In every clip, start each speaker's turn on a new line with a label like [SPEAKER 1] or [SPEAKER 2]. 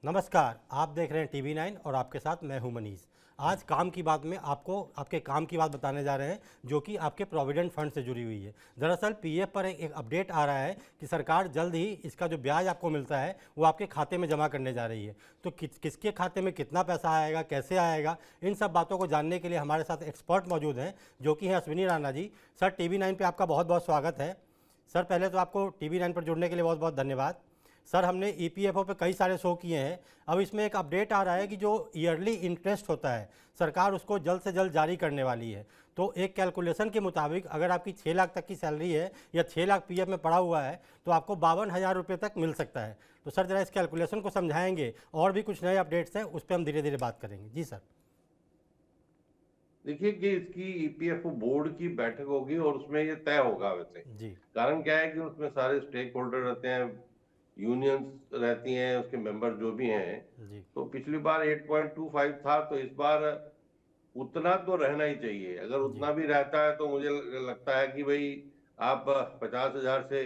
[SPEAKER 1] नमस्कार, आप देख रहे हैं टीवी 9 और आपके साथ मैं हूं मनीष। आज काम की बात में आपको आपके काम की बात बताने जा रहे हैं, जो कि आपके प्रोविडेंट फंड से जुड़ी हुई है। दरअसल पीएफ पर एक अपडेट आ रहा है कि सरकार जल्द ही इसका जो ब्याज आपको मिलता है वो आपके खाते में जमा करने जा रही है। तो किसके खाते में कितना पैसा आएगा, कैसे आएगा, इन सब बातों को जानने के लिए हमारे साथ एक्सपर्ट मौजूद हैं, जो कि हैं अश्विनी राणा जी। सर, टीवी 9 पर आपका बहुत बहुत स्वागत है। सर, पहले तो आपको टीवी 9 पर जुड़ने के लिए बहुत बहुत धन्यवाद। सर, हमने ईपीएफओ पे कई सारे शो किए हैं। अब इसमें एक अपडेट आ रहा है कि जो ईयरली इंटरेस्ट होता है, सरकार उसको जल्द से जल्द जारी करने वाली है। तो एक कैलकुलेशन के मुताबिक अगर आपकी 6 लाख तक की सैलरी है या 6 लाख पीएफ में पड़ा हुआ है तो आपको 52,000 रुपये तक मिल सकता है। तो सर, ज़रा इस कैलकुलेशन को समझाएंगे, और भी कुछ नए अपडेट्स हैं उस पर हम धीरे धीरे बात करेंगे। जी सर।
[SPEAKER 2] देखिए कि इसकी ईपीएफओ बोर्ड की बैठक होगी और उसमें ये तय होगा। वैसे
[SPEAKER 1] जी
[SPEAKER 2] कारण क्या है कि उसमें सारे स्टेक होल्डर रहते हैं, यूनियंस रहती हैं, उसके मेंबर जो भी हैं।
[SPEAKER 1] जी
[SPEAKER 2] तो पिछली बार 8.25 था, तो इस बार उतना तो रहना ही चाहिए। अगर
[SPEAKER 1] जी
[SPEAKER 2] उतना भी रहता है तो मुझे लगता है कि भाई आप 50,000 से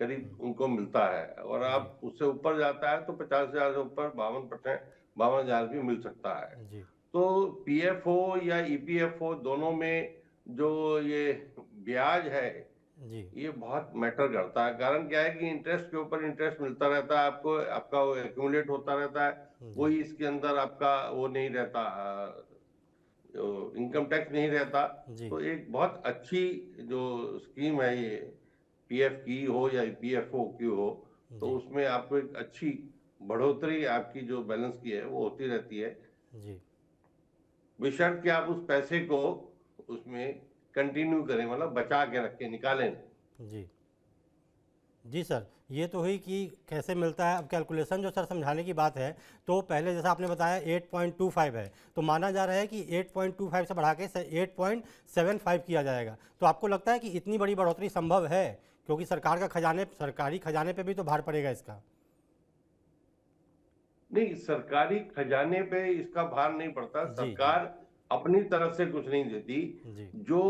[SPEAKER 2] करीब उनको मिलता है, और
[SPEAKER 1] जी
[SPEAKER 2] आप उससे ऊपर जाता है तो 50,000 से ऊपर 52%, 52,000 भी मिल सकता है।
[SPEAKER 1] जी
[SPEAKER 2] तो पीएफओ या ईपीएफओ दोनों में जो ये ब्याज है,
[SPEAKER 1] जी
[SPEAKER 2] ये बहुत मैटर करता है। कारण क्या है कि इंटरेस्ट के ऊपर इंटरेस्ट मिलता रहता है आपको, आपका वो एक्यूमुलेट होता रहता है।
[SPEAKER 1] जी
[SPEAKER 2] कोई इसके अंदर आपका वो नहीं रहता, इनकम टैक्स नहीं रहता।
[SPEAKER 1] जी
[SPEAKER 2] तो एक बहुत अच्छी जो स्कीम है ये, पीएफ की हो या पीएफओ की हो, तो
[SPEAKER 1] जी
[SPEAKER 2] उसमें आपको एक अच्छी बढ़ोतरी आपकी जो बैलेंस की है वो होती रहती है,
[SPEAKER 1] जी
[SPEAKER 2] बशर्ते कि आप उस पैसे को उसमें कंटिन्यू करें, मतलब बचा के रखें, निकालें।
[SPEAKER 1] जी जी सर, ये तो हुई कि कैसे मिलता है। अब कैलकुलेशन जो सर समझाने की बात है, तो पहले जैसा आपने बताया 8.25 है, तो माना जा रहा है कि 8.25 से बढ़ा के 8.75 किया जाएगा। तो आपको लगता है कि इतनी बड़ी बढ़ोतरी संभव है? क्योंकि सरकारी खजाने पे भी तो भार पड़ेगा इसका।
[SPEAKER 2] नहीं, सरकारी खजाने पे इसका भार नहीं पड़ता।
[SPEAKER 1] जी जी
[SPEAKER 2] सरकार अपनी तरफ से कुछ नहीं देती।
[SPEAKER 1] जी
[SPEAKER 2] जो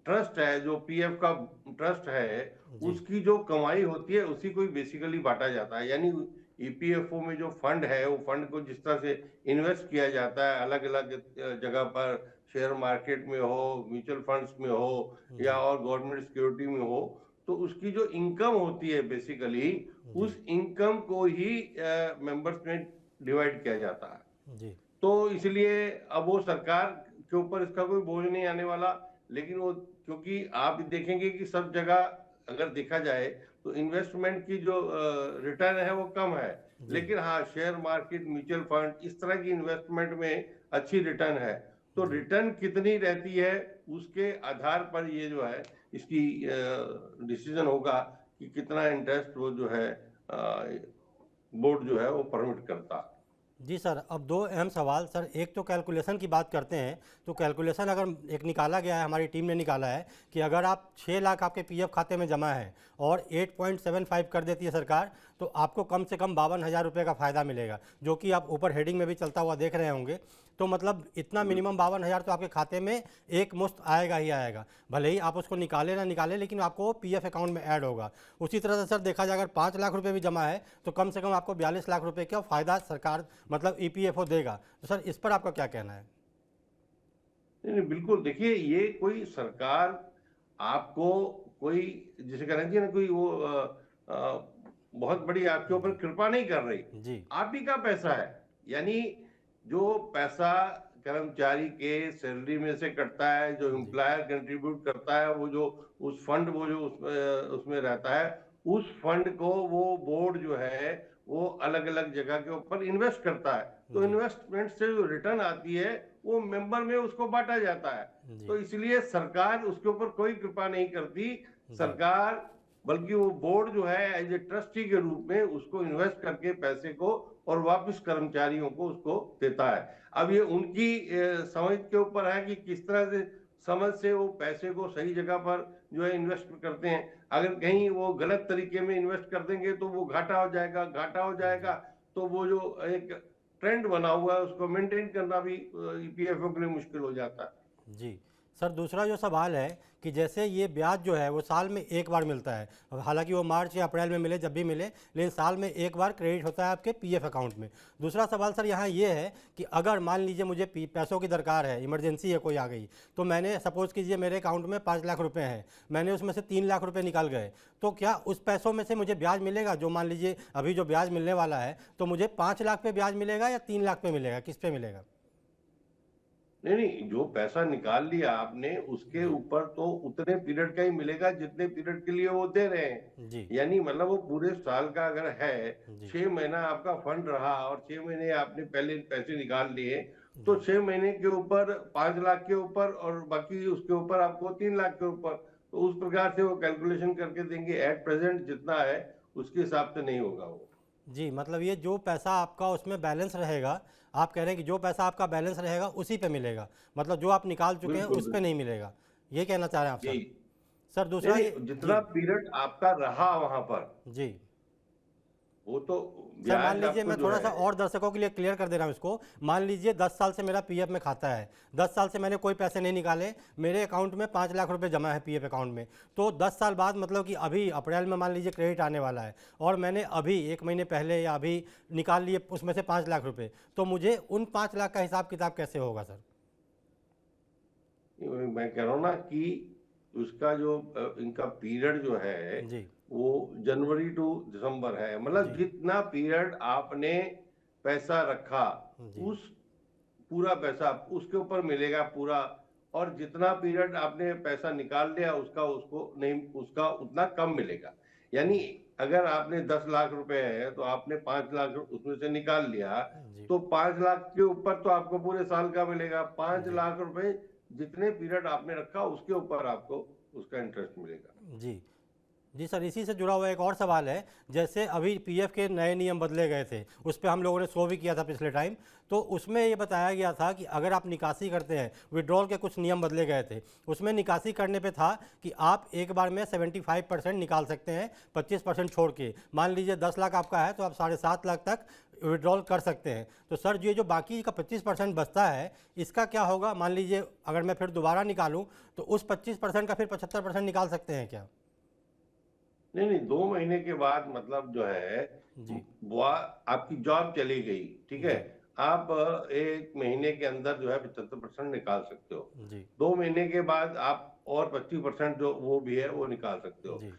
[SPEAKER 2] ट्रस्ट है, जो पीएफ का ट्रस्ट है,
[SPEAKER 1] जी
[SPEAKER 2] उसकी जो कमाई होती है उसी को ही बेसिकली बांटा जाता है। यानी ईपीएफओ में जो फंड है, वो फंड को जिस तरह से इन्वेस्ट किया जाता है अलग अलग जगह पर, शेयर मार्केट में हो, म्यूचुअल फंड्स में हो, या
[SPEAKER 1] जी
[SPEAKER 2] और गवर्नमेंट सिक्योरिटी में हो, तो उसकी जो इनकम होती है बेसिकली,
[SPEAKER 1] जी
[SPEAKER 2] उस इनकम को ही मेंबर्स में डिवाइड किया जाता है।
[SPEAKER 1] जी
[SPEAKER 2] तो इसलिए अब वो सरकार के ऊपर इसका कोई बोझ नहीं आने वाला। लेकिन वो, क्योंकि आप देखेंगे कि सब जगह अगर देखा जाए तो इन्वेस्टमेंट की जो रिटर्न है वो कम है।
[SPEAKER 1] जी
[SPEAKER 2] लेकिन हाँ, शेयर मार्केट, म्यूचुअल फंड, इस तरह की इन्वेस्टमेंट में अच्छी रिटर्न है। तो
[SPEAKER 1] जी
[SPEAKER 2] रिटर्न कितनी रहती है उसके आधार पर ये जो है इसकी डिसीजन होगा कि कितना इंटरेस्ट वो जो है बोर्ड जो है वो परमिट करता है।
[SPEAKER 1] जी सर, अब दो अहम सवाल सर। एक तो कैलकुलेशन की बात करते हैं, तो कैलकुलेशन अगर एक निकाला गया है, हमारी टीम ने निकाला है कि अगर आप 6 लाख आपके पीएफ खाते में जमा है और 8.75 कर देती है सरकार, तो आपको कम से कम 52,000 रुपये का फ़ायदा मिलेगा, जो कि आप ऊपर हेडिंग में भी चलता हुआ देख रहे होंगे। तो मतलब इतना मिनिमम 52,000 तो आपके खाते में एक मुश्त आएगा ही आएगा। भले ही आप उसको निकाले ना निकाले, लेकिन आपको पीएफ अकाउंट में ऐड होगा। उसी तरह से सर देखा जाए, अगर 5 लाख रुपए भी जमा है तो कम से कम आपको 42 लाख रुपए का फ़ायदा सरकार मतलब ईपीएफओ देगा। तो सर, इस पर आपका क्या कहना है?
[SPEAKER 2] नहीं नहीं, बिल्कुल। देखिए, ये कोई सरकार आपको कोई, जिसे कहना चाहिए ना, कोई वो बहुत बड़ी आपके ऊपर
[SPEAKER 1] जी
[SPEAKER 2] कृपा नहीं कर रही।
[SPEAKER 1] जी
[SPEAKER 2] आप ही का पैसा है। यानी जो पैसा कर्मचारी के सैलरी में से कटता है, जो
[SPEAKER 1] जी
[SPEAKER 2] एम्प्लॉयर कंट्रीब्यूट करता है, वो जो उस फंड, वो जो उसमें रहता है, उस फंड को वो बोर्ड जो है वो अलग अलग जगह के ऊपर इन्वेस्ट करता है। तो
[SPEAKER 1] जी
[SPEAKER 2] इन्वेस्टमेंट से जो रिटर्न आती है वो मेंबर में उसको बांटा जाता है।
[SPEAKER 1] जी
[SPEAKER 2] तो इसलिए सरकार उसके ऊपर कोई कृपा नहीं करती।
[SPEAKER 1] जी
[SPEAKER 2] सरकार, बल्कि वो बोर्ड जो है एज ए ट्रस्टी के रूप में उसको इन्वेस्ट करके पैसे को और वापस कर्मचारियों को उसको देता है। अब ये उनकी समझ के ऊपर है कि किस तरह से समझ से वो पैसे को सही जगह पर जो है इन्वेस्ट करते हैं। अगर कहीं वो गलत तरीके में इन्वेस्ट कर देंगे तो वो घाटा हो जाएगा, घाटा हो
[SPEAKER 1] जी
[SPEAKER 2] जाएगा। तो वो जो एक ट्रेंड बना हुआ है उसको मेंटेन करना भी ईपीएफओ के लिए मुश्किल हो जाता है।
[SPEAKER 1] जी सर दूसरा जो सवाल है कि जैसे ये ब्याज जो है वो साल में एक बार मिलता है, हालांकि वो मार्च या अप्रैल में मिले जब भी मिले, लेकिन साल में एक बार क्रेडिट होता है आपके पीएफ अकाउंट में। दूसरा सवाल सर यहाँ ये है कि अगर मान लीजिए मुझे पैसों की दरकार है, इमरजेंसी है कोई आ गई, तो मैंने सपोज़ कीजिए मेरे अकाउंट में 5 लाख रुपये हैं, मैंने उसमें से 3 लाख रुपये निकाल गए, तो क्या उस पैसों में से मुझे ब्याज मिलेगा? जो मान लीजिए अभी जो ब्याज मिलने वाला है, तो मुझे 5 लाख पे ब्याज मिलेगा या 3 लाख पे मिलेगा, किस पे मिलेगा?
[SPEAKER 2] नहीं नहीं, जो पैसा निकाल लिया आपने उसके
[SPEAKER 1] जी
[SPEAKER 2] ऊपर तो उतने पीरियड का ही मिलेगा जितने पीरियड के लिए वो दे रहे हैं।
[SPEAKER 1] जी
[SPEAKER 2] यानी मतलब वो पूरे साल का अगर है,
[SPEAKER 1] जी
[SPEAKER 2] 6 महीना आपका फंड रहा और 6 महीने आपने पहले पैसे निकाल लिए,
[SPEAKER 1] जी
[SPEAKER 2] तो 6 महीने के ऊपर 5 लाख के ऊपर और बाकी उसके ऊपर आपको 3 लाख के ऊपर, तो उस प्रकार से वो कैलकुलेशन करके देंगे। एट प्रेजेंट जितना है उसके हिसाब से नहीं होगा वो।
[SPEAKER 1] जी, मतलब ये जो पैसा आपका उसमें बैलेंस रहेगा, आप कह रहे हैं कि जो पैसा आपका बैलेंस रहेगा उसी पे मिलेगा, मतलब जो आप निकाल चुके हैं
[SPEAKER 2] बिल्कुल
[SPEAKER 1] उस पे
[SPEAKER 2] बिल्कुल।
[SPEAKER 1] नहीं मिलेगा, ये कहना चाह रहे हैं आप
[SPEAKER 2] जी।
[SPEAKER 1] सर? सर
[SPEAKER 2] नहीं
[SPEAKER 1] दूसरा ये
[SPEAKER 2] नहीं,
[SPEAKER 1] जी
[SPEAKER 2] जितना पीरियड आपका रहा वहां पर,
[SPEAKER 1] जी
[SPEAKER 2] वो तो
[SPEAKER 1] सर मान
[SPEAKER 2] ब्याज
[SPEAKER 1] लीजिए
[SPEAKER 2] आपको
[SPEAKER 1] मैं
[SPEAKER 2] जो
[SPEAKER 1] थोड़ा सा
[SPEAKER 2] है।
[SPEAKER 1] और दर्शकों के लिए क्लियर कर दे रहा हूँ इसको। मान लीजिए 10 साल से मेरा पीएफ में खाता है, 10 साल से मैंने कोई पैसे नहीं निकाले, मेरे अकाउंट में 5 लाख रुपए जमा है पीएफ अकाउंट में, तो 10 साल बाद मतलब कि अभी अप्रैल में मान लीजिए क्रेडिट आने वाला है और मैंने अभी 1 महीने पहले या अभी निकाल लिए उसमें से 5 लाख रुपये, तो मुझे उन 5 लाख का हिसाब किताब कैसे होगा सर?
[SPEAKER 2] मैं कह रहा हूँ ना कि उसका जो इनका पीरियड जो है
[SPEAKER 1] जी
[SPEAKER 2] वो जनवरी टू दिसंबर है। मतलब
[SPEAKER 1] जी
[SPEAKER 2] जितना पीरियड आपने पैसा रखा,
[SPEAKER 1] जी
[SPEAKER 2] उस पूरा पैसा उसके ऊपर मिलेगा पूरा। और जितना पीरियड आपने पैसा निकाल लिया उसका उसको नहीं, उसका उतना कम मिलेगा। यानी अगर आपने 10 लाख रुपए है तो आपने 5 लाख उसमें से निकाल लिया,
[SPEAKER 1] जी
[SPEAKER 2] तो 5 लाख के ऊपर तो आपको पूरे साल का मिलेगा। पांच
[SPEAKER 1] जी
[SPEAKER 2] लाख रुपए जितने पीरियड आपने रखा उसके ऊपर आपको उसका इंटरेस्ट मिलेगा।
[SPEAKER 1] जी जी सर, इसी से जुड़ा हुआ एक और सवाल है। जैसे अभी पीएफ के नए नियम बदले गए थे, उस पे हम लोगों ने शो भी किया था पिछले टाइम, तो उसमें ये बताया गया था कि अगर आप निकासी करते हैं, विड्रॉल के कुछ नियम बदले गए थे, उसमें निकासी करने पे था कि आप एक बार में 75% निकाल सकते हैं, 25% छोड़ के। मान लीजिए 10 लाख आपका है तो आप 7.5 लाख तक विड्रॉल कर सकते हैं। तो सर ये जो बाकी का 25% बचता है, इसका क्या होगा? मान लीजिए अगर मैं फिर दोबारा निकालूँ तो उस 25% का फिर 75% निकाल सकते हैं क्या?
[SPEAKER 2] नहीं नहीं, 2 महीने के बाद मतलब जो है
[SPEAKER 1] जी
[SPEAKER 2] वो आपकी जॉब चली गई, ठीक है,
[SPEAKER 1] जी
[SPEAKER 2] आप 1 महीने के अंदर जो है 75% निकाल सकते हो।
[SPEAKER 1] जी
[SPEAKER 2] 2 महीने के बाद आप और 25% जो वो भी है वो निकाल सकते हो।
[SPEAKER 1] जी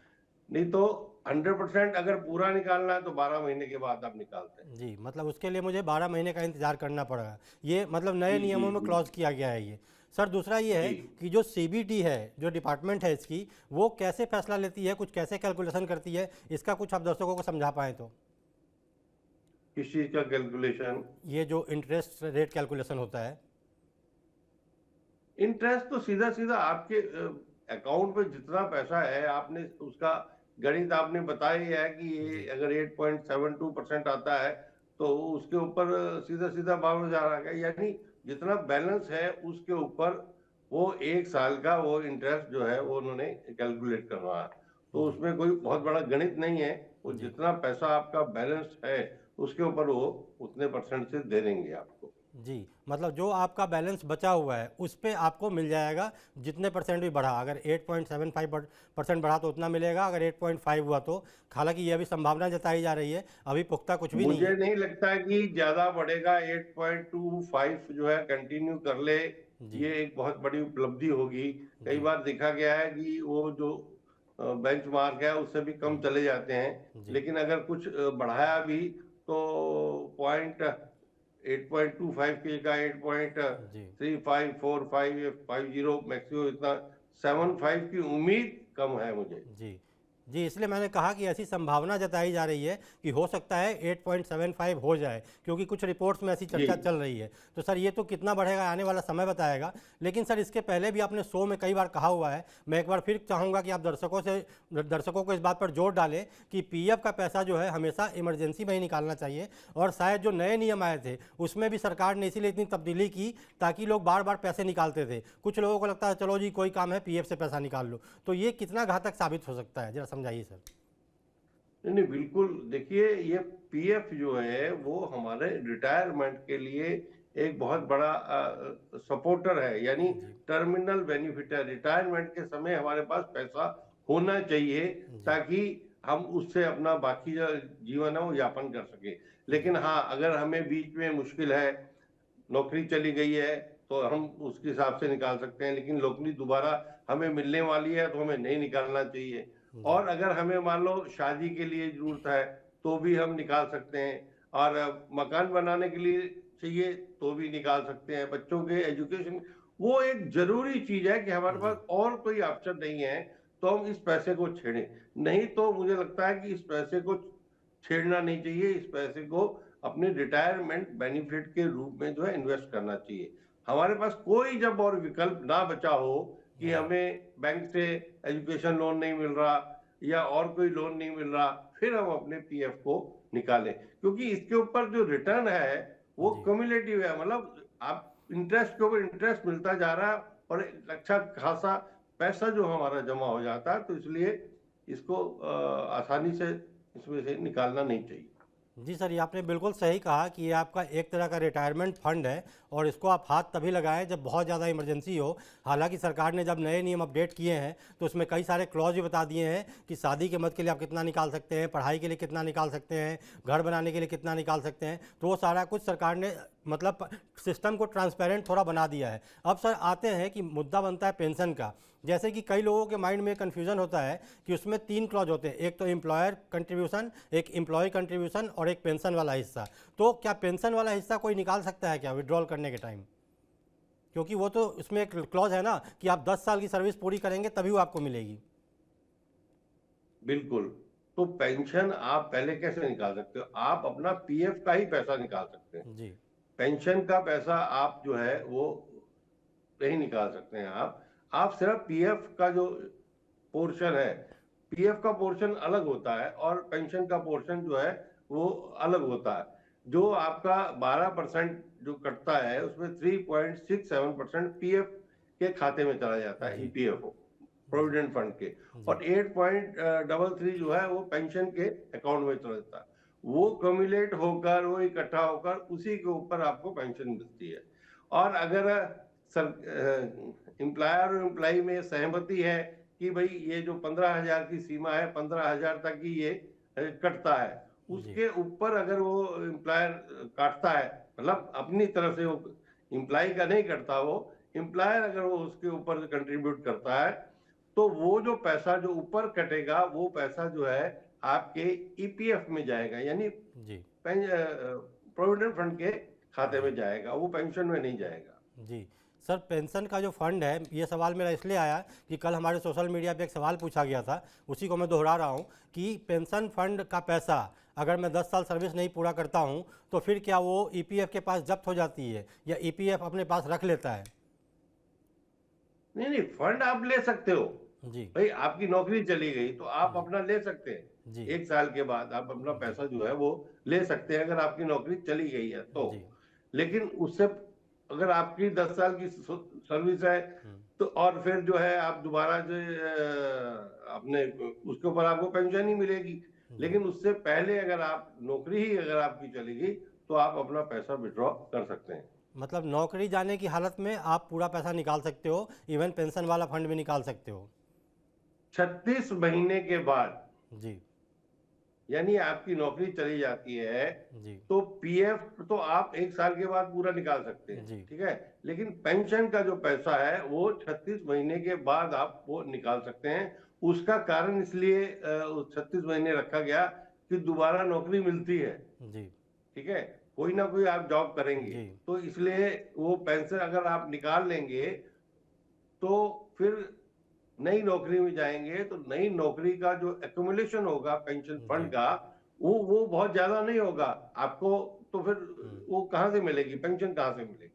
[SPEAKER 2] नहीं तो 100% अगर पूरा निकालना है तो 12 महीने के बाद आप निकालते हैं।
[SPEAKER 1] जी, मतलब उसके लिए मुझे 12 महीने का इंतज़ार करना पड़ेगा। ये मतलब नए
[SPEAKER 2] जी जी
[SPEAKER 1] नियमों में
[SPEAKER 2] जी
[SPEAKER 1] क्लॉज किया गया है ये। सर दूसरा ये है
[SPEAKER 2] जी।
[SPEAKER 1] कि जो सीबीडी है, जो डिपार्टमेंट है इसकी, वो कैसे फैसला लेती है, कुछ कैसे कैलकुलेशन करती है, इसका कुछ आप दर्शकों को समझा पाएँ तो?
[SPEAKER 2] किस चीज का कैलकुलेशन?
[SPEAKER 1] ये जो इंटरेस्ट रेट कैलकुलेशन होता है।
[SPEAKER 2] इंटरेस्ट तो सीधा सीधा आपके अकाउंट पे जितना पैसा है आपने उसका गणित आपने बताया ही है कि ये
[SPEAKER 1] जी
[SPEAKER 2] अगर 8.72% आता है तो उसके ऊपर सीधा सीधा 12,000 आ गया। यानी जितना बैलेंस है उसके ऊपर वो एक साल का वो इंटरेस्ट जो है वो उन्होंने कैलकुलेट करना है। तो
[SPEAKER 1] जी
[SPEAKER 2] उसमें कोई बहुत बड़ा गणित नहीं है। वो
[SPEAKER 1] जी
[SPEAKER 2] जितना पैसा आपका बैलेंस है उसके ऊपर वो उतने परसेंट से दे देंगे आपको।
[SPEAKER 1] जी, मतलब जो आपका बैलेंस बचा हुआ है उस पे आपको मिल जाएगा, जितने परसेंट भी बढ़ा। अगर 8.75% बढ़ा तो उतना मिलेगा, अगर 8.5 हुआ तो। हालांकि ये अभी संभावना जताई जा रही है, अभी पुख्ता कुछ भी नहीं
[SPEAKER 2] मुझे
[SPEAKER 1] है।
[SPEAKER 2] नहीं लगता कि ज्यादा बढ़ेगा। 8.25 जो है कंटिन्यू कर ले,
[SPEAKER 1] जी
[SPEAKER 2] ये एक बहुत बड़ी उपलब्धि होगी। कई
[SPEAKER 1] जी
[SPEAKER 2] बार देखा गया है कि वो जो बेंचमार्क है उससे भी कम चले जाते हैं।
[SPEAKER 1] जी
[SPEAKER 2] लेकिन अगर कुछ बढ़ाया भी तो पॉइंट 8.25 की जगह
[SPEAKER 1] जी
[SPEAKER 2] 8.354550 मैक्सिमम, इतना 75 की उम्मीद कम है मुझे।
[SPEAKER 1] जी जी, इसलिए मैंने कहा कि ऐसी संभावना जताई जा रही है कि हो सकता है 8.75 हो जाए, क्योंकि कुछ रिपोर्ट्स में ऐसी
[SPEAKER 2] जी
[SPEAKER 1] चर्चा चल रही है। तो सर ये तो कितना बढ़ेगा आने वाला समय बताएगा। लेकिन सर इसके पहले भी आपने शो में कई बार कहा हुआ है, मैं एक बार फिर चाहूँगा कि आप दर्शकों को इस बात पर जोर डालें कि पीएफ का पैसा जो है हमेशा इमरजेंसी में ही निकालना चाहिए। और शायद जो नए नियम आए थे उसमें भी सरकार ने इसीलिए इतनी तब्दीली की ताकि लोग बार बार पैसे निकालते थे। कुछ लोगों को लगता है चलो जी कोई काम है पीएफ से पैसा निकाल लो, तो ये कितना घातक साबित हो सकता है, जरा समझाइए सर।
[SPEAKER 2] नहीं नहीं, बिल्कुल। देखिए, ये पीएफ जो है वो हमारे रिटायरमेंट के लिए एक बहुत बड़ा सपोर्टर है, यानी
[SPEAKER 1] जी
[SPEAKER 2] टर्मिनल बेनिफिट है। रिटायरमेंट के समय हमारे पास पैसा होना चाहिए
[SPEAKER 1] जी
[SPEAKER 2] ताकि हम उससे अपना बाकी जो जीवन है वो यापन कर सके।
[SPEAKER 1] जी
[SPEAKER 2] लेकिन हाँ, अगर हमें बीच में मुश्किल है, नौकरी चली गई है, तो हम उसके हिसाब से निकाल सकते हैं, लेकिन नौकरी दोबारा हमें मिलने वाली है तो हमें नहीं निकालना चाहिए।
[SPEAKER 1] जी
[SPEAKER 2] और अगर हमें मान लो शादी के लिए जरूरत है तो भी हम निकाल सकते हैं, और मकान बनाने के लिए चाहिए तो भी निकाल सकते हैं, बच्चों के एजुकेशन, वो एक जरूरी चीज है कि हमारे
[SPEAKER 1] जी
[SPEAKER 2] पास और कोई ऑप्शन नहीं है तो हम इस पैसे को छेड़ें। नहीं तो मुझे लगता है कि इस पैसे को छेड़ना नहीं चाहिए, इस पैसे को अपने रिटायरमेंट बेनिफिट के रूप में जो है इन्वेस्ट करना चाहिए। हमारे पास कोई जब और विकल्प ना बचा हो कि
[SPEAKER 1] जी
[SPEAKER 2] हमें बैंक से एजुकेशन लोन नहीं मिल रहा या और कोई लोन नहीं मिल रहा, फिर हम अपने पीएफ को निकालें, क्योंकि इसके ऊपर जो रिटर्न है वो
[SPEAKER 1] जी
[SPEAKER 2] क्यूमुलेटिव है। मतलब आप इंटरेस्ट के ऊपर इंटरेस्ट मिलता जा रहा है और एक अच्छा खासा पैसा जो हमारा जमा हो जाता है, तो इसलिए इसको आसानी से इसमें से निकालना नहीं चाहिए।
[SPEAKER 1] जी सर, ये आपने बिल्कुल सही कहा कि ये आपका एक तरह का रिटायरमेंट फंड है और इसको आप हाथ तभी लगाएं जब बहुत ज़्यादा इमरजेंसी हो। हालांकि सरकार ने जब नए नियम अपडेट किए हैं तो उसमें कई सारे क्लॉज भी बता दिए हैं कि शादी के मद के लिए आप कितना निकाल सकते हैं, पढ़ाई के लिए कितना निकाल सकते हैं, घर बनाने के लिए कितना निकाल सकते हैं। तो वो सारा कुछ सरकार ने मतलब सिस्टम को ट्रांसपेरेंट थोड़ा बना दिया है। अब सर आते हैं कि मुद्दा बनता है पेंशन का। जैसे कि कई लोगों के माइंड में कन्फ्यूज़न होता है कि उसमें 3 क्लॉज होते हैं, एक तो एम्प्लॉयर कंट्रीब्यूशन, एक एम्प्लॉय कंट्रीब्यूशन और एक पेंशन वाला हिस्सा। तो क्या पेंशन वाला हिस्सा कोई निकाल सकता है क्या विड्रॉल करने के टाइम? क्योंकि वो तो उसमें एक क्लॉज है ना कि आप 10 साल की सर्विस पूरी करेंगे तभी वो आपको मिलेगी।
[SPEAKER 2] बिल्कुल। तो पेंशन आप पहले कैसे निकाल सकते हो? आप अपना पीएफ का ही पैसा निकाल सकते हैं।
[SPEAKER 1] जी
[SPEAKER 2] पेंशन का पैसा आप जो है वो नहीं निकाल सकते हैं। आप सिर्फ पीएफ का जो पोर्शन है, पीएफ का पोर्शन अलग होता है और पेंशन का पोर्शन जो है वो अलग होता है। जो आपका 12% जो कटता है उसमें 3.67% पीएफ के खाते में चला जाता है,
[SPEAKER 1] जी
[SPEAKER 2] ईपीएफओ
[SPEAKER 1] जी
[SPEAKER 2] प्रोविडेंट फंड के,
[SPEAKER 1] जी
[SPEAKER 2] और 8.33 जो है वो पेंशन के अकाउंट में चला जाता है। वो कम्युलेट होकर, वो इकट्ठा होकर उसी के ऊपर आपको पेंशन मिलती है। और अगर एम्प्लॉयर और एम्प्लॉई में सहमति है कि भाई ये जो 15,000 की सीमा है, 15,000 तक ही ये कटता है,
[SPEAKER 1] जी
[SPEAKER 2] उसके ऊपर अगर वो एम्प्लॉयर काटता है, मतलब अपनी तरफ से, वो एम्प्लॉय का नहीं करता, वो एम्प्लॉयर अगर वो उसके ऊपर कंट्रीब्यूट करता है, तो वो जो पैसा जो ऊपर कटेगा वो पैसा जो है आपके ईपीएफ में जाएगा, यानी
[SPEAKER 1] जी
[SPEAKER 2] प्रोविडेंट फंड के खाते
[SPEAKER 1] जी
[SPEAKER 2] में जाएगा, वो पेंशन में नहीं जाएगा।
[SPEAKER 1] जी सर, पेंशन का जो फंड है, ये सवाल मेरा इसलिए आया कि कल हमारे सोशल मीडिया पे एक सवाल पूछा गया था, उसी को मैं दोहरा रहा हूँ कि पेंशन फंड का पैसा अगर मैं 10 साल सर्विस नहीं पूरा करता हूँ तो फिर क्या वो ईपीएफ के पास जब्त हो जाती है या ईपीएफ अपने पास रख लेता है?
[SPEAKER 2] नहीं नहीं, फंड आप ले सकते हो।
[SPEAKER 1] जी
[SPEAKER 2] भाई आपकी नौकरी चली गई तो आप
[SPEAKER 1] जी
[SPEAKER 2] अपना ले सकते हैं,
[SPEAKER 1] जी
[SPEAKER 2] 1 साल के बाद आप अपना
[SPEAKER 1] जी
[SPEAKER 2] पैसा जो है वो ले सकते हैं, अगर आपकी नौकरी चली गई है तो।
[SPEAKER 1] जी
[SPEAKER 2] लेकिन उससे अगर आपकी 10 साल की सर्विस है
[SPEAKER 1] हम्म,
[SPEAKER 2] तो, और फिर जो है आप दोबारा जो अपने उसके ऊपर आपको पेंशन ही मिलेगी।
[SPEAKER 1] जी
[SPEAKER 2] लेकिन उससे पहले अगर आप नौकरी ही अगर आपकी चली गई तो आप अपना पैसा विड्रॉ कर सकते हैं।
[SPEAKER 1] मतलब नौकरी जाने की हालत में आप पूरा पैसा निकाल सकते हो, इवन पेंशन वाला फंड भी निकाल सकते हो?
[SPEAKER 2] 36 महीने के बाद,
[SPEAKER 1] जी
[SPEAKER 2] यानी आपकी नौकरी चली जाती है,
[SPEAKER 1] जी
[SPEAKER 2] तो पीएफ तो आप 1 साल के बाद पूरा निकाल सकते हैं,
[SPEAKER 1] जी
[SPEAKER 2] ठीक है। लेकिन पेंशन का जो पैसा है वो 36 महीने के बाद आप वो निकाल सकते हैं। उसका कारण इसलिए 36 महीने रखा गया कि दोबारा नौकरी मिलती है,
[SPEAKER 1] जी
[SPEAKER 2] ठीक है, कोई ना कोई आप जॉब करेंगे,
[SPEAKER 1] जी
[SPEAKER 2] तो इसलिए वो पेंशन अगर आप निकाल लेंगे तो फिर नई नौकरी में जाएंगे तो नई नौकरी का जो एक्युमुलेशन होगा पेंशन फंड
[SPEAKER 1] जी
[SPEAKER 2] का, वो बहुत ज्यादा नहीं होगा आपको, तो फिर
[SPEAKER 1] हम्म।
[SPEAKER 2] वो कहाँ से मिलेगी, पेंशन कहाँ से मिलेगी?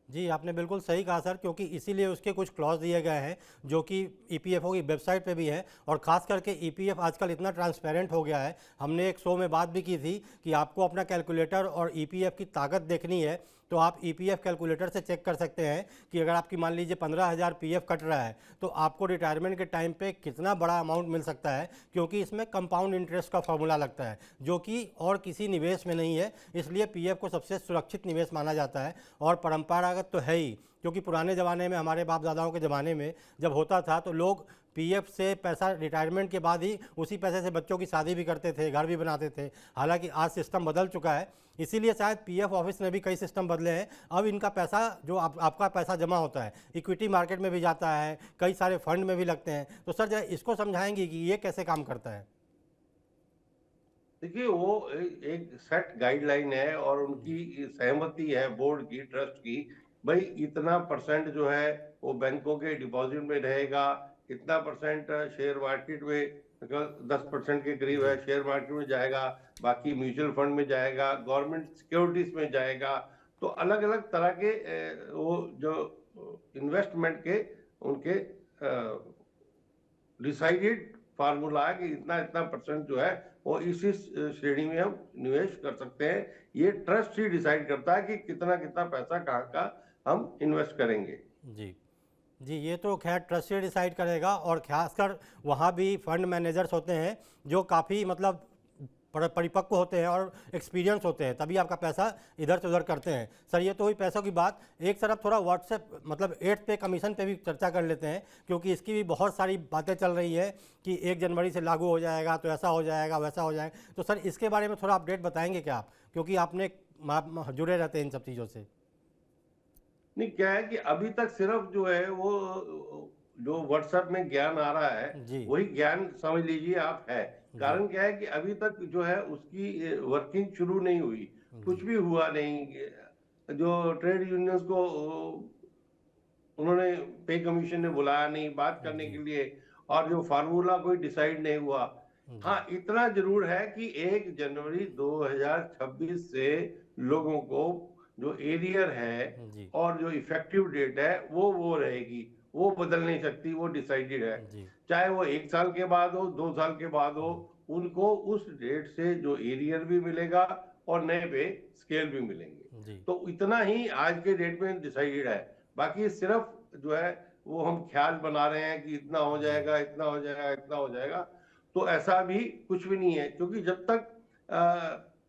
[SPEAKER 1] जी, आपने बिल्कुल सही कहा सर, क्योंकि इसीलिए उसके कुछ क्लॉज दिए गए हैं जो कि ईपीएफओ की वेबसाइट पे भी है। और ख़ास करके ईपीएफ आजकल इतना ट्रांसपेरेंट हो गया है, हमने एक शो में बात भी की थी कि आपको अपना कैलकुलेटर और ईपीएफ की ताकत देखनी है तो आप ईपीएफ कैलकुलेटर से चेक कर सकते हैं कि अगर आपकी मान लीजिए 15,000 पीएफ कट रहा है तो आपको रिटायरमेंट के टाइम पे कितना बड़ा अमाउंट मिल सकता है, क्योंकि इसमें कंपाउंड इंटरेस्ट का फॉर्मूला लगता है जो कि और किसी निवेश में नहीं है। इसलिए पीएफ को सबसे सुरक्षित निवेश माना जाता है और परंपरागत तो है ही, क्योंकि पुराने ज़माने में हमारे बाप दादाओं के ज़माने में जब होता था तो लोग पीएफ से पैसा रिटायरमेंट के बाद ही उसी पैसे से बच्चों की शादी भी करते थे, घर भी बनाते थे। हालांकि आज सिस्टम बदल चुका है, इसीलिए शायद पीएफ ऑफिस ने भी कई सिस्टम बदले हैं। अब इनका पैसा जो आपका पैसा जमा होता है इक्विटी मार्केट में भी जाता है, कई सारे फंड में भी लगते हैं। तो सर जरा इसको समझाएंगे कि ये कैसे काम करता है?
[SPEAKER 2] देखिए, वो एक सेट गाइडलाइन है और उनकी सहमति है बोर्ड की, ट्रस्ट की। भाई इतना परसेंट जो है वो बैंकों के डिपॉजिट में रहेगा, इतना परसेंट शेयर मार्केट में, 10% के करीब है शेयर मार्केट में जाएगा, बाकी म्यूचुअल फंड में जाएगा, गवर्नमेंट सिक्योरिटीज में जाएगा। तो अलग अलग तरह के वो जो इन्वेस्टमेंट के उनके डिसाइडेड फार्मूला है कि इतना इतना परसेंट जो है वो इसी श्रेणी में हम निवेश कर सकते हैं। ये ट्रस्ट ही डिसाइड करता है कि कितना कितना पैसा कहाँ का हम इन्वेस्ट करेंगे।
[SPEAKER 1] जी जी, ये तो खैर ट्रस्ट ही डिसाइड करेगा, और खासकर वहाँ भी फंड मैनेजर्स होते हैं जो काफ़ी मतलब परिपक्व होते हैं और एक्सपीरियंस होते हैं, तभी आपका पैसा इधर से उधर करते हैं। सर ये तो हुई पैसों की बात। एक तरफ थोड़ा व्हाट्सएप मतलब 8 पे कमीशन पे भी चर्चा कर लेते हैं, क्योंकि इसकी भी बहुत सारी बातें चल रही है कि 1 जनवरी से लागू हो जाएगा तो ऐसा हो जाएगा वैसा हो जाएगा। तो सर इसके बारे में थोड़ा अपडेट बताएंगे क्या आप, क्योंकि आपने जुड़े रहते हैं इन सब चीज़ों से।
[SPEAKER 2] नहीं, क्या है कि अभी तक सिर्फ जो है वो जो व्हाट्सएप में ज्ञान आ रहा है
[SPEAKER 1] जी
[SPEAKER 2] वही ज्ञान समझ लीजिए आप है।
[SPEAKER 1] जी
[SPEAKER 2] कारण क्या है कि अभी तक जो है उसकी वर्किंग शुरू नहीं हुई, कुछ
[SPEAKER 1] जी
[SPEAKER 2] भी हुआ नहीं। जो ट्रेड यूनियंस को उन्होंने पे कमीशन ने बुलाया नहीं बात करने
[SPEAKER 1] जी
[SPEAKER 2] के लिए, और जो फार्मूला कोई डिसाइड नहीं हुआ। हाँ,
[SPEAKER 1] जी
[SPEAKER 2] इतना जरूर है कि 1 जनवरी 2026 से लोगों को जो एरियर है
[SPEAKER 1] जी
[SPEAKER 2] और जो इफेक्टिव डेट है वो रहेगी, वो बदल नहीं सकती, वो डिसाइडेड है।
[SPEAKER 1] जी
[SPEAKER 2] चाहे वो 1 साल के बाद हो, 2 साल के बाद हो, उनको उस डेट से जो एरियर भी मिलेगा और नए पे स्केल भी मिलेंगे।
[SPEAKER 1] जी
[SPEAKER 2] तो इतना ही आज के डेट में डिसाइडेड है। बाकी सिर्फ जो है वो हम ख्याल बना रहे हैं कि इतना हो
[SPEAKER 1] जी
[SPEAKER 2] जाएगा, इतना हो जाएगा, इतना हो जाएगा। तो ऐसा भी कुछ भी नहीं है, क्योंकि जब तक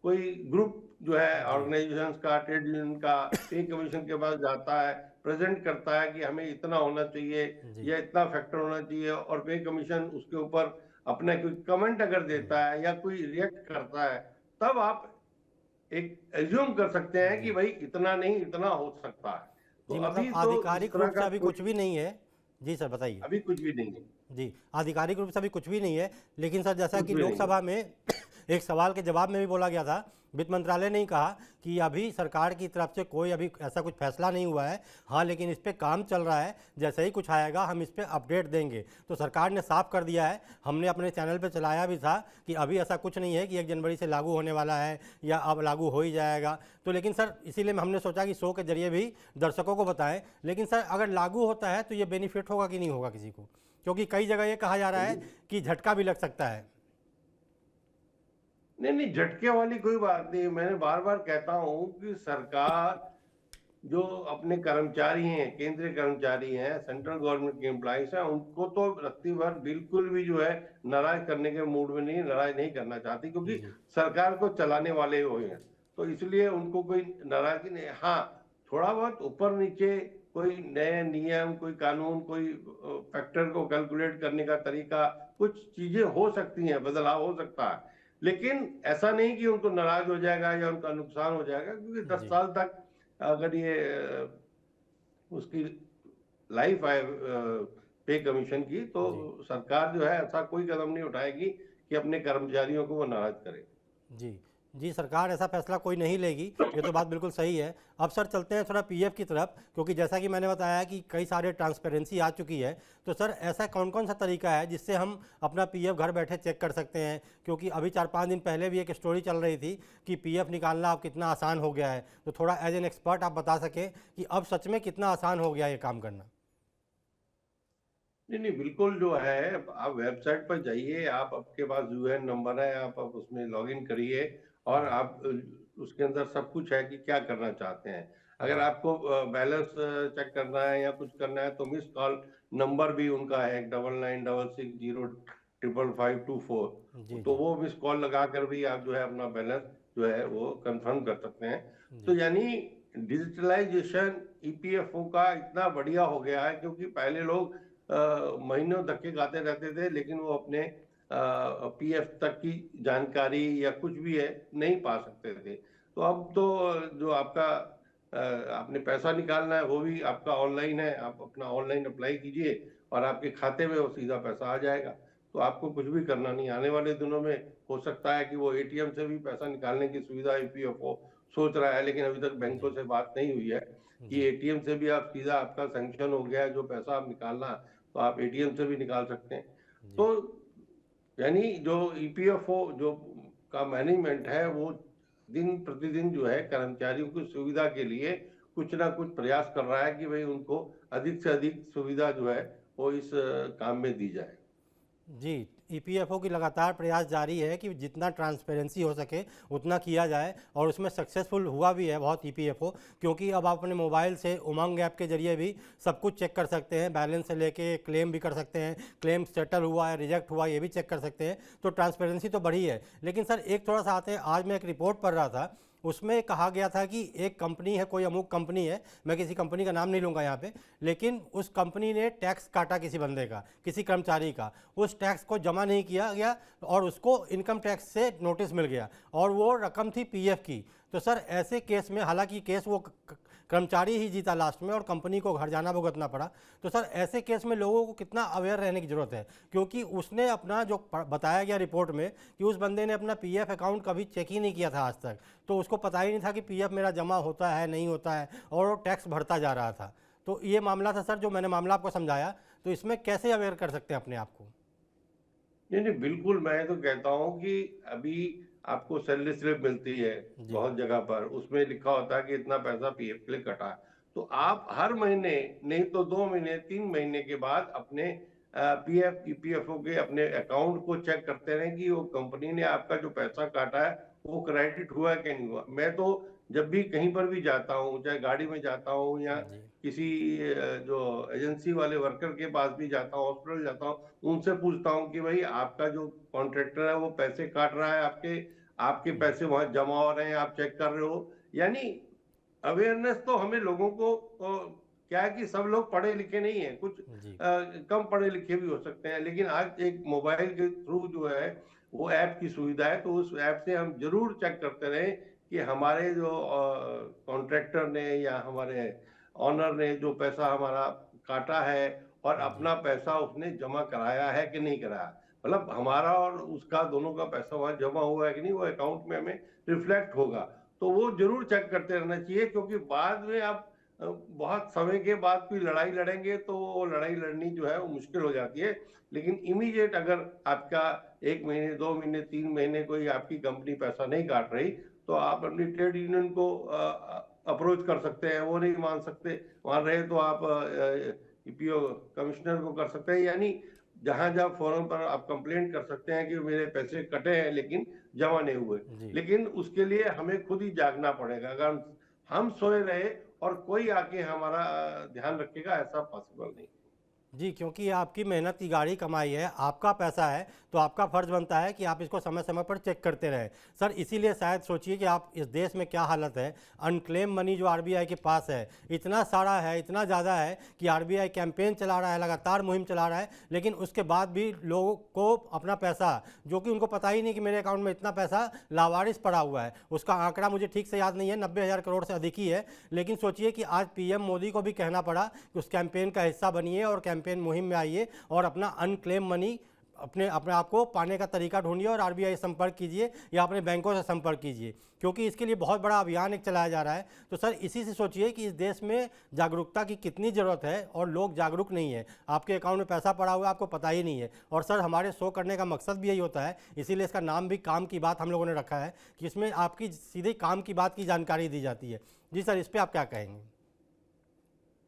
[SPEAKER 2] कोई ग्रुप जो है
[SPEAKER 1] जी
[SPEAKER 2] ऑर्गेनाइजेशंस का, ट्रेड यूनियन का पे कमीशन के पास जाता है, प्रेजेंट करता है कि हमें इतना होना चाहिए
[SPEAKER 1] जी
[SPEAKER 2] या इतना फैक्टर होना चाहिए, और पे कमीशन उसके ऊपर अपना कोई कमेंट अगर देता है या कोई रिएक्ट करता है, तब आप एक एज्यूम कर सकते हैं कि
[SPEAKER 1] जी
[SPEAKER 2] भाई इतना नहीं इतना हो सकता है। तो
[SPEAKER 1] जी, मतलब
[SPEAKER 2] अभी तो इस
[SPEAKER 1] आधिकारिक
[SPEAKER 2] तरह
[SPEAKER 1] रूप से
[SPEAKER 2] का
[SPEAKER 1] अभी कुछ
[SPEAKER 2] कोई
[SPEAKER 1] भी नहीं है। जी सर बताइए।
[SPEAKER 2] अभी कुछ भी नहीं है,
[SPEAKER 1] जी, आधिकारिक रूप से अभी कुछ भी नहीं है, लेकिन सर जैसा
[SPEAKER 2] कुछ
[SPEAKER 1] कि
[SPEAKER 2] भी नहीं है।
[SPEAKER 1] लोकसभा में एक सवाल के जवाब में भी बोला गया था, वित्त मंत्रालय ने ही कहा कि अभी सरकार की तरफ से कोई अभी ऐसा कुछ फैसला नहीं हुआ है। हाँ, लेकिन इस पे काम चल रहा है, जैसे ही कुछ आएगा हम इस पे अपडेट देंगे। तो सरकार ने साफ कर दिया है, हमने अपने चैनल पे चलाया भी था कि अभी ऐसा कुछ नहीं है कि 1 जनवरी से लागू होने वाला है या अब लागू हो ही जाएगा। तो लेकिन सर इसीलिए हमने सोचा कि शो के जरिए भी दर्शकों को बताएं। लेकिन सर अगर लागू होता है तो ये बेनिफिट होगा कि नहीं होगा किसी को, क्योंकि कई जगह ये कहा जा रहा है कि झटका भी लग सकता है।
[SPEAKER 2] नहीं नहीं, झटके वाली कोई बात नहीं। मैंने बार बार कहता हूं कि सरकार जो अपने कर्मचारी हैं, केंद्रीय कर्मचारी हैं, सेंट्रल गवर्नमेंट के एम्प्लॉइज हैं, उनको तो रत्ती भर बिल्कुल भी जो है नाराज करने के मूड में नहीं, नाराज नहीं करना चाहती, क्योंकि
[SPEAKER 1] जी
[SPEAKER 2] सरकार को चलाने वाले वो हैं। तो इसलिए उनको कोई नाराजगी नहीं। हाँ, थोड़ा बहुत ऊपर नीचे कोई नए नियम, कोई कानून, कोई फैक्टर को कैलकुलेट करने का तरीका, कुछ चीजें हो सकती हैं, बदलाव हो सकता है, लेकिन ऐसा नहीं कि उनको नाराज हो जाएगा या उनका नुकसान हो जाएगा, क्योंकि 10
[SPEAKER 1] जी
[SPEAKER 2] साल तक अगर ये उसकी लाइफ है पे कमीशन की, तो
[SPEAKER 1] जी
[SPEAKER 2] सरकार जो है ऐसा कोई कदम नहीं उठाएगी कि अपने कर्मचारियों को वो नाराज करे।
[SPEAKER 1] जी जी, सरकार ऐसा फैसला कोई नहीं लेगी, ये तो बात बिल्कुल सही है। अब सर चलते हैं थोड़ा पीएफ की तरफ, क्योंकि जैसा कि मैंने बताया कि कई सारे ट्रांसपेरेंसी आ चुकी है। तो सर ऐसा कौन कौन सा तरीका है जिससे हम अपना पीएफ घर बैठे चेक कर सकते हैं? क्योंकि अभी 4-5 दिन पहले भी एक स्टोरी चल रही थी कि पीएफ निकालना अब कितना आसान हो गया है। तो थोड़ा एज एन एक्सपर्ट आप बता सकें कि अब सच में कितना आसान हो गया ये काम करना।
[SPEAKER 2] नहीं नहीं, बिल्कुल जो है, आप वेबसाइट पर जाइए, आप आपके पास यूएएन नंबर है, आप उसमें लॉगिन करिए और
[SPEAKER 1] जी
[SPEAKER 2] आप उसके अंदर सब कुछ है कि क्या करना चाहते हैं। अगर
[SPEAKER 1] जी
[SPEAKER 2] आपको बैलेंस चेक करना है या कुछ करना है तो मिस कॉल नंबर भी उनका है 9966055524।
[SPEAKER 1] जी
[SPEAKER 2] तो
[SPEAKER 1] जी
[SPEAKER 2] वो मिस कॉल लगा कर भी आप जो है अपना बैलेंस जो है वो कंफर्म कर सकते हैं। तो
[SPEAKER 1] जी
[SPEAKER 2] यानी डिजिटलाइजेशन ईपीएफओ का इतना बढ़िया हो गया है, क्योंकि पहले लोग महीनों धक्के खाते रहते थे लेकिन वो अपने पीएफ तक की जानकारी या कुछ भी है नहीं पा सकते थे। तो अब तो जो आपका आपने पैसा निकालना है वो भी आपका ऑनलाइन है, आप अपना ऑनलाइन अप्लाई कीजिए और आपके खाते में वो सीधा पैसा आ जाएगा। तो आपको कुछ भी करना नहीं। आने वाले दिनों में हो सकता है कि वो एटीएम से भी पैसा निकालने की सुविधा ईपीएफओ सोच रहा है, लेकिन अभी तक बैंकों
[SPEAKER 1] जी
[SPEAKER 2] से बात नहीं हुई है कि
[SPEAKER 1] जी
[SPEAKER 2] एटीएम से भी आप सीधा, आपका सैंक्शन हो गया है जो पैसा आप निकालना, तो आप एटीएम से भी निकाल सकते हैं।
[SPEAKER 1] जी
[SPEAKER 2] तो यानी जो ईपीएफओ जो का मैनेजमेंट है वो दिन प्रतिदिन जो है कर्मचारियों की सुविधा के लिए कुछ ना कुछ प्रयास कर रहा है कि भाई उनको अधिक से अधिक सुविधा जो है वो इस काम में दी जाए।
[SPEAKER 1] जी ईपीएफओ की लगातार प्रयास जारी है कि जितना ट्रांसपेरेंसी हो सके उतना किया जाए, और उसमें सक्सेसफुल हुआ भी है बहुत ईपीएफओ। क्योंकि अब आप अपने मोबाइल से उमंग ऐप के जरिए भी सब कुछ चेक कर सकते हैं, बैलेंस से लेके क्लेम भी कर सकते हैं, क्लेम सेटल हुआ है रिजेक्ट हुआ ये भी चेक कर सकते हैं। तो ट्रांसपेरेंसी तो बढ़ी है। लेकिन सर एक थोड़ा सा आते हैं, आज मैं एक रिपोर्ट पढ़ रहा था, उसमें कहा गया था कि एक कंपनी है, कोई अमुक कंपनी है, मैं किसी कंपनी का नाम नहीं लूँगा यहाँ पे, लेकिन उस कंपनी ने टैक्स काटा किसी बंदे का, किसी कर्मचारी का, उस टैक्स को जमा नहीं किया गया और उसको इनकम टैक्स से नोटिस मिल गया, और वो रकम थी पीएफ की। तो सर ऐसे केस में, हालांकि केस वो कर्मचारी ही जीता लास्ट में और कंपनी को घर जाना भुगतना पड़ा, तो सर ऐसे केस में लोगों को कितना अवेयर रहने की ज़रूरत है? क्योंकि उसने अपना जो बताया गया रिपोर्ट में कि उस बंदे ने अपना पीएफ अकाउंट कभी चेक ही नहीं किया था आज तक, तो उसको पता ही नहीं था कि पीएफ मेरा जमा होता है नहीं होता है, और वो टैक्स भरता जा रहा था। तो ये मामला था सर, जो मैंने मामला आपको समझाया। तो इसमें कैसे अवेयर कर सकते हैं अपने आप को?
[SPEAKER 2] नहीं नहीं, बिल्कुल। मैं तो कहता हूँ कि अभी आपको सैलरी स्लिप मिलती है
[SPEAKER 1] जी
[SPEAKER 2] बहुत जगह पर, उसमें लिखा होता है कि इतना पैसा पीएफ के लिए कटा है। तो आप हर महीने, नहीं तो 2 महीने 3 महीने के बाद अपने पीएफ ईपीएफओ के अपने अकाउंट को चेक करते रहें कि वो कंपनी ने आपका जो पैसा काटा है वो क्रेडिट हुआ है कि नहीं हुआ। मैं तो जब भी कहीं पर भी जाता हूँ, चाहे गाड़ी में जाता हूँ या
[SPEAKER 1] जी
[SPEAKER 2] किसी जो एजेंसी वाले वर्कर के पास भी जाता हूँ, हॉस्पिटल जाता हूँ, उनसे पूछता हूँ कि भाई आपका जो कॉन्ट्रैक्टर है वो पैसे काट रहा है, आपके आपके पैसे वहां जमा हो रहे हैं, आप चेक कर रहे हो। यानी अवेयरनेस तो हमें लोगों को क्या है कि सब लोग पढ़े लिखे नहीं है, कुछ
[SPEAKER 1] जी
[SPEAKER 2] कम पढ़े लिखे भी हो सकते हैं, लेकिन आज एक मोबाइल के थ्रू जो है वो ऐप की सुविधा है, तो उस ऐप से हम जरूर चेक करते रहे कि हमारे जो कॉन्ट्रैक्टर ने या हमारे ऑनर ने जो पैसा हमारा काटा है और
[SPEAKER 1] जी
[SPEAKER 2] अपना पैसा उसने जमा कराया है कि नहीं कराया। मतलब हमारा और उसका दोनों का पैसा वहां जमा हुआ है कि नहीं, वो अकाउंट में हमें रिफ्लेक्ट होगा। तो वो जरूर चेक करते रहना चाहिए, क्योंकि बाद में आप बहुत समय के बाद कोई लड़ाई लड़ेंगे तो वो लड़ाई लड़नी जो है वो मुश्किल हो जाती है। लेकिन इमीडिएट अगर आपका 1 महीने 2 महीने 3 महीने कोई आपकी कंपनी पैसा नहीं काट रही, तो आप अपनी ट्रेड यूनियन को अप्रोच कर सकते हैं। वो नहीं मान रहे तो आप ईपीओ कमिश्नर को कर सकते हैं। यानी जहां जहां फोरम पर आप कंप्लेंट कर सकते हैं कि मेरे पैसे कटे हैं लेकिन जमा नहीं हुए।
[SPEAKER 1] जी
[SPEAKER 2] लेकिन उसके लिए हमें खुद ही जागना पड़ेगा। अगर हम सोए रहे और कोई आके हमारा ध्यान रखेगा, ऐसा पॉसिबल नहीं।
[SPEAKER 1] जी, क्योंकि ये आपकी मेहनत की गाड़ी कमाई है, आपका पैसा है, तो आपका फ़र्ज़ बनता है कि आप इसको समय समय पर चेक करते रहें। सर इसीलिए शायद सोचिए कि आप इस देश में क्या हालत है, अनक्लेम मनी जो आरबीआई के पास है इतना सारा है, इतना ज़्यादा है कि आरबीआई कैंपेन चला रहा है, लगातार मुहिम चला रहा है, लेकिन उसके बाद भी लोगों को अपना पैसा, जो कि उनको पता ही नहीं कि मेरे अकाउंट में इतना पैसा लावारिस पड़ा हुआ है, उसका आंकड़ा मुझे ठीक से याद नहीं है, 90,000 करोड़ से अधिक ही है। लेकिन सोचिए कि आज पीएम मोदी को भी कहना पड़ा कि उस कैंपेन का हिस्सा बनिए और कैंपेन मुहिम में आइए और अपना अनक्लेम मनी अपने अपने आप को पाने का तरीका ढूंढिए और आरबीआई से संपर्क कीजिए या अपने बैंकों से संपर्क कीजिए, क्योंकि इसके लिए बहुत बड़ा अभियान एक चलाया जा रहा है। तो सर इसी से सोचिए कि इस देश में जागरूकता की कितनी ज़रूरत है और लोग जागरूक नहीं है। आपके अकाउंट में पैसा पड़ा हुआ है, आपको पता ही नहीं है। और सर हमारे शो करने का मकसद भी यही होता है, इसीलिए इसका नाम भी काम की बात हम लोगों ने रखा है कि इसमें आपकी सीधे काम की बात की जानकारी दी जाती है। जी सर, इस पर आप क्या कहेंगे?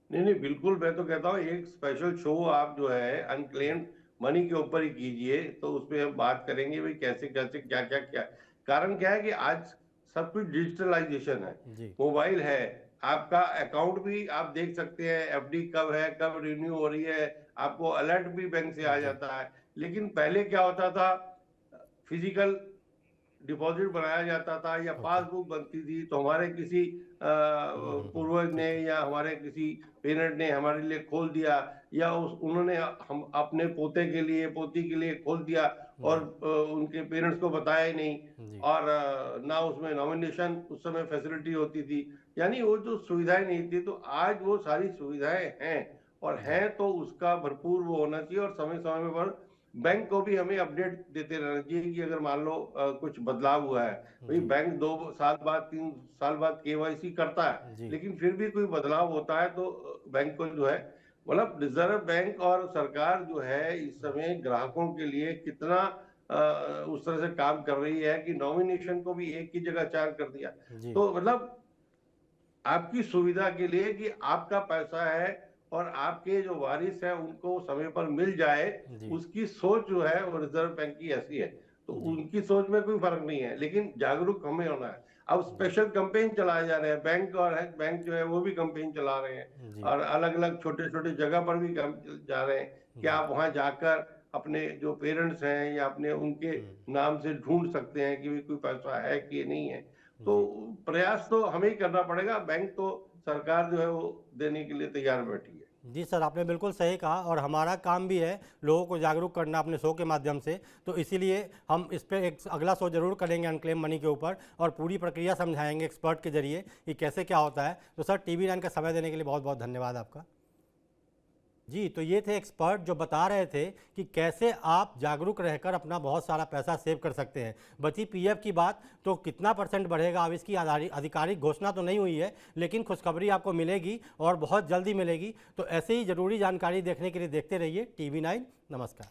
[SPEAKER 2] नहीं नहीं, बिल्कुल। मैं तो कहता हूँ एक स्पेशल शो आप जो है अनक्लेम्ड मनी के ऊपर ही कीजिए, तो उसमें हम बात करेंगे भाई कैसे कैसे क्या क्या क्या कारण क्या है कि आज सब कुछ डिजिटलाइजेशन है।
[SPEAKER 1] जी
[SPEAKER 2] मोबाइल है, आपका अकाउंट भी आप देख सकते हैं, एफडी कब है, कब रिन्यू हो रही है, आपको अलर्ट भी बैंक से आ
[SPEAKER 1] जी
[SPEAKER 2] जाता है। लेकिन पहले क्या होता था, फिजिकल डिपॉजिट बनाया जाता था या
[SPEAKER 1] ओके
[SPEAKER 2] पासबुक बनती थी, तो हमारे किसी पूर्वज ने
[SPEAKER 1] ठीक है
[SPEAKER 2] या हमारे किसी पेरेंट ने हमारे लिए खोल दिया, या उन्होंने हम अपने पोते के लिए पोती के लिए खोल दिया, और
[SPEAKER 1] जी
[SPEAKER 2] उनके पेरेंट्स को बताया ही नहीं।
[SPEAKER 1] जी
[SPEAKER 2] और ना उसमें नॉमिनेशन उस समय फैसिलिटी होती थी, यानी वो जो सुविधाएं नहीं थी। तो आज वो सारी सुविधाएं हैं, और
[SPEAKER 1] जी
[SPEAKER 2] हैं तो उसका भरपूर वो होना चाहिए, और समय समय पर बैंक को भी हमें अपडेट देते रहना चाहिए कि अगर मान लो कुछ बदलाव हुआ है। भाई
[SPEAKER 1] जी
[SPEAKER 2] बैंक 2 साल बाद 3 साल बाद केवाईसी करता है,
[SPEAKER 1] जी
[SPEAKER 2] लेकिन फिर भी कोई बदलाव होता है तो बैंक को जो है, मतलब रिजर्व बैंक और सरकार जो है इस समय ग्राहकों के लिए कितना उस तरह से काम कर रही है कि नॉमिनेशन को भी एक की जगह 4 कर दिया।
[SPEAKER 1] जी
[SPEAKER 2] तो मतलब आपकी सुविधा के लिए कि आपका पैसा है और आपके जो वारिस है उनको समय पर मिल जाए,
[SPEAKER 1] जी
[SPEAKER 2] उसकी सोच जो है वो रिजर्व बैंक की ऐसी है। तो
[SPEAKER 1] जी
[SPEAKER 2] उनकी सोच में कोई फर्क नहीं है, लेकिन जागरूक हमें होना है। अब
[SPEAKER 1] जी
[SPEAKER 2] स्पेशल कैंपेन चलाए जा रहे हैं, बैंक और बैंक जो है वो भी कैंपेन चला रहे हैं,
[SPEAKER 1] जी
[SPEAKER 2] और अलग अलग छोटे छोटे जगह पर भी जा रहे हैं कि
[SPEAKER 1] जी
[SPEAKER 2] आप वहां जाकर अपने जो पेरेंट्स हैं या अपने उनके नाम से ढूंढ सकते हैं कि भी कोई पैसा है कि नहीं है। तो
[SPEAKER 1] जी
[SPEAKER 2] प्रयास तो हमें ही करना पड़ेगा, बैंक तो सरकार जो है वो देने के लिए तैयार बैठी है।
[SPEAKER 1] जी सर, आपने बिल्कुल सही कहा और हमारा काम भी है लोगों को जागरूक करना अपने शो के माध्यम से। तो इसीलिए हम इस पे एक अगला शो जरूर करेंगे अनक्लेम मनी के ऊपर और पूरी प्रक्रिया समझाएंगे एक्सपर्ट के जरिए कि कैसे क्या होता है। तो सर, TV9 का समय देने के लिए बहुत बहुत धन्यवाद आपका। जी, तो ये थे एक्सपर्ट जो बता रहे थे कि कैसे आप जागरूक रहकर अपना बहुत सारा पैसा सेव कर सकते हैं। बची PF की बात, तो कितना % बढ़ेगा अब इसकी आधिकारिक घोषणा तो नहीं हुई है, लेकिन खुशखबरी आपको मिलेगी और बहुत जल्दी मिलेगी। तो ऐसे ही ज़रूरी जानकारी देखने के लिए देखते रहिए TV9। नमस्कार।